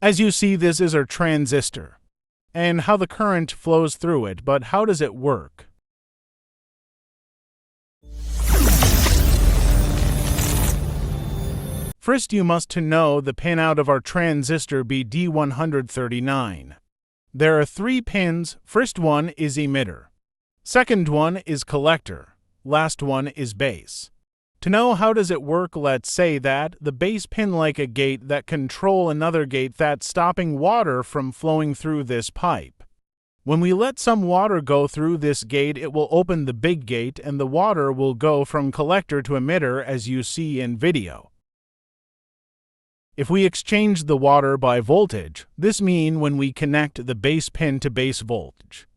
As you see, this is our transistor, and how the current flows through it, but how does it work? First, you must know the pinout of our transistor BD139. There are 3 pins. First one is emitter. Second one is collector. Last one is base. To know how does it work, let's say that the base pin like a gate that control another gate that's stopping water from flowing through this pipe. When we let some water go through this gate, it will open the big gate and the water will go from collector to emitter as you see in video. If we exchange the water by voltage, this means when we connect the base pin to base voltage,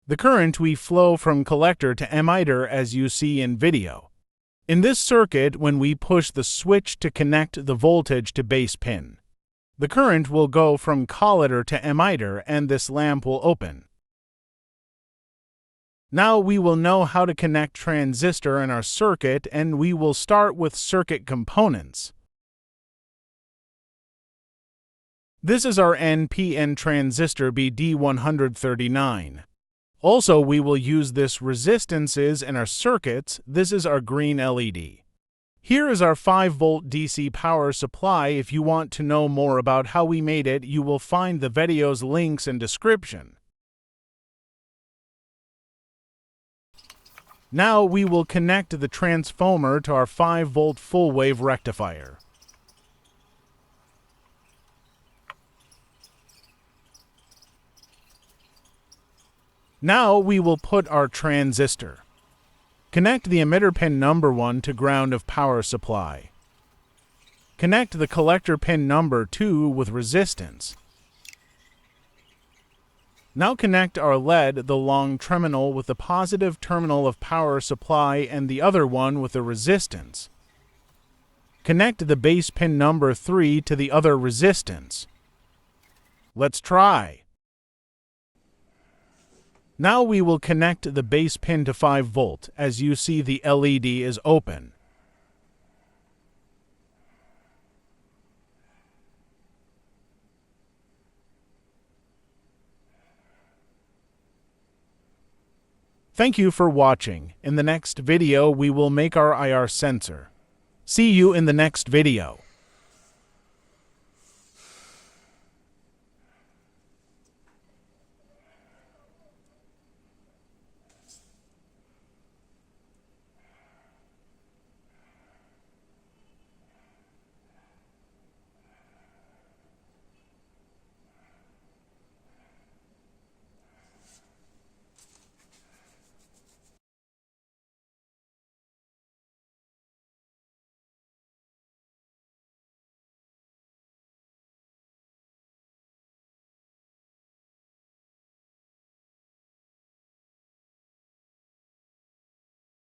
the current we flow from collector to emitter as you see in video. In this circuit, when we push the switch to connect the voltage to base pin, the current will go from collector to emitter and this lamp will open. Now we will know how to connect transistor in our circuit, and we will start with circuit components. This is our NPN transistor BD139. Also, we will use this resistances in our circuits. This is our green LED. Here is our 5-volt DC power supply. If you want to know more about how we made it, you will find the video's links in description. Now we will connect the transformer to our 5-volt full-wave rectifier. Now we will put our transistor. Connect the emitter pin number 1 to ground of power supply. Connect the collector pin number 2 with resistance. Now connect our LED, the long terminal, with the positive terminal of power supply and the other one with the resistance. Connect the base pin number 3 to the other resistance. Let's try. Now we will connect the base pin to 5 volt. As you see, the LED is open. Thank you for watching. In the next video, we will make our IR sensor. See you in the next video.